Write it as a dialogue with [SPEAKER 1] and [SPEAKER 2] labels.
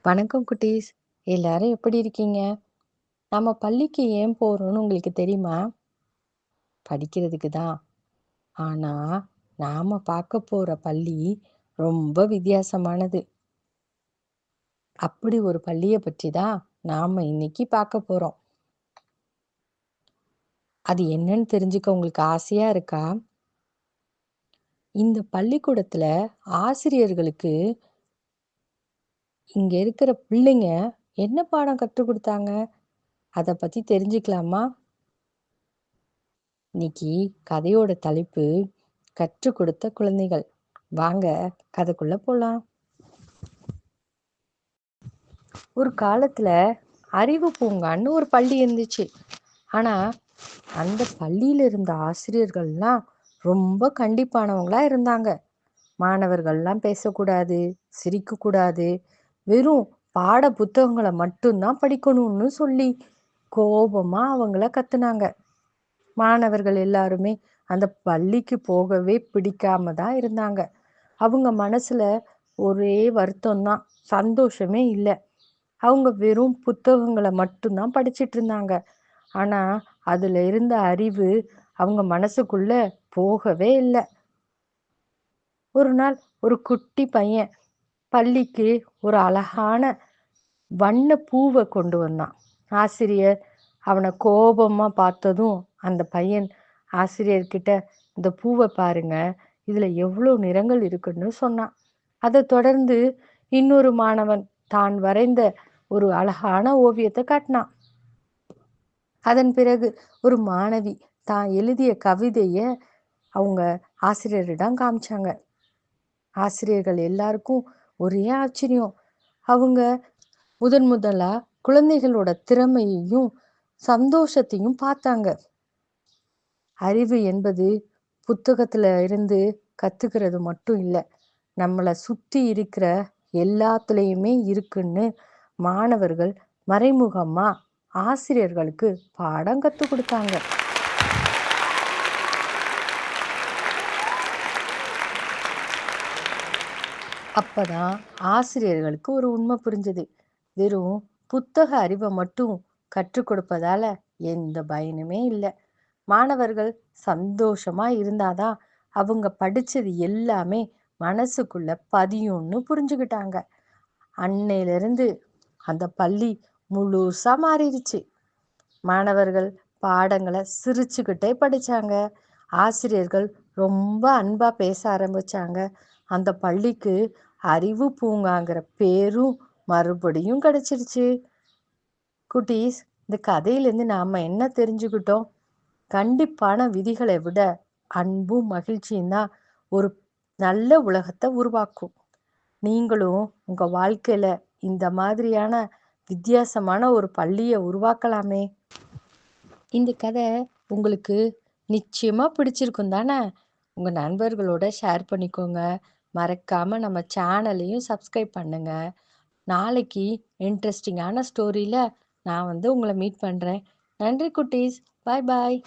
[SPEAKER 1] வணக்கம் குட்டீஸ். எல்லாரும் எப்படி இருக்கீங்க? நம்ம பள்ளிக்கு ஏன் போறோம்னு உங்களுக்கு தெரியுமா? படிக்கிறதுக்கு தான். ஆனா, நாம பார்க்க போற பள்ளி ரொம்ப வித்தியாசமானது. அப்படி ஒரு பள்ளிய பற்றி தான் நாம இன்னைக்கு பார்க்க போறோம். அது என்னன்னு தெரிஞ்சுக்க உங்களுக்கு ஆசையா இருக்கா? இந்த பள்ளிக்கூடத்துல ஆசிரியர்களுக்கு இங்க இருக்கிற பிள்ளைங்க என்ன பாடம் கற்றுக் கொடுத்தாங்க? அத பத்தி தெரிஞ்சுக்கலாமா? இன்னைக்கு கதையோட தலைப்பு கற்றுக் கொடுத்த குழந்தைகள். வாங்க கதைக்குள்ள போலாம். ஒரு காலத்துல அறிவு பூங்கான்னு ஒரு பள்ளி இருந்துச்சு. ஆனா அந்த பள்ளியில இருந்த ஆசிரியர்கள்லாம் ரொம்ப கண்டிப்பானவங்களா இருந்தாங்க. மாணவர்கள்லாம் பேசக்கூடாது, சிரிக்கக்கூடாது, வெறும் பாட புத்தகங்களை மட்டும்தான் படிக்கணும்னு சொல்லி கோபமா அவங்கள கத்துனாங்க. மாணவர்கள் எல்லாருமே அந்த பள்ளிக்கு போகவே பிடிக்காம தான் இருந்தாங்க. அவங்க மனசுல ஒரே வருத்தம் தான், சந்தோஷமே இல்லை. அவங்க வெறும் புத்தகங்களை மட்டும்தான் படிச்சிட்டு இருந்தாங்க. ஆனா அதுல இருந்த அறிவு அவங்க மனசுக்குள்ள போகவே இல்லை. ஒரு நாள் ஒரு குட்டி பையன் பள்ளிக்கு ஒரு அழகான வண்ண பூவை கொண்டு வந்தான். ஆசிரியர் அவனை கோபமா பார்த்ததும் அந்த பையன் ஆசிரியர்கிட்ட, இந்த பூவை பாருங்க, இதுல எவ்வளவு நிறங்கள் இருக்குன்னு சொன்னான். அதை தொடர்ந்து இன்னொரு மாணவன் தான் வரைந்த ஒரு அழகான ஓவியத்தை காட்டினான். அதன் பிறகு ஒரு மாணவி தான் எழுதிய கவிதைய அவங்க ஆசிரியரிடம் காமிச்சாங்க. ஆசிரியர்கள் எல்லாருக்கும் ஒரே ஆச்சரியம். அவங்க முதலா குழந்தைகளோட திறமையையும் சந்தோஷத்தையும் பார்த்தாங்க. அறிவு என்பது புத்தகத்துல இருந்து கத்துக்கிறது மட்டும் இல்லை, நம்மளை சுத்தி இருக்கிற எல்லாத்துலேயுமே இருக்குன்னு மாணவர்கள் மறைமுகமா ஆசிரியர்களுக்கு பாடம் கற்றுக் கொடுத்தாங்க. அப்பதான் ஆசிரியர்களுக்கு ஒரு உண்மை புரிஞ்சது. வெறும் புத்தக அறிவை மட்டும் கற்றுக் கொடுப்பதால எந்த பயனுமே இல்லை. மாணவர்கள் சந்தோஷமா இருந்தாதான் அவங்க படிச்சது எல்லாமே மனசுக்குள்ள பதியும்னு புரிஞ்சுக்கிட்டாங்க. அன்னையிலிருந்து அந்த பள்ளி முழுசா மாறிடுச்சு. மாணவர்கள் பாடங்களை சிரிச்சுக்கிட்டே படிச்சாங்க. ஆசிரியர்கள் ரொம்ப அன்பா பேச ஆரம்பிச்சாங்க. அந்த பள்ளிக்கு அறிவு பூங்காங்கிற பேரும் மறுபடியும் கிடைச்சிருச்சு. குட்டீஸ், இந்த கதையிலேருந்து நாம என்ன தெரிஞ்சுக்கிட்டோம்? கண்டிப்பான விதிகளை விட அன்பும் மகிழ்ச்சியும் தான் ஒரு நல்ல உலகத்தை உருவாக்கும். நீங்களும் உங்க வாழ்க்கையில இந்த மாதிரியான வித்தியாசமான ஒரு பள்ளியை உருவாக்கலாமே. இந்த கதை உங்களுக்கு நிச்சயமா பிடிச்சிருக்கும் தானே? உங்க நண்பர்களோட ஷேர் பண்ணிக்கோங்க. மறக்காம நம்ம சேனலையும் சப்ஸ்கிரைப் பண்ணுங்க. நாளைக்கு இன்ட்ரெஸ்டிங்கான ஸ்டோரியில நான் உங்களை மீட் பண்றேன். நன்றி குட்டீஸ். பாய் பாய்.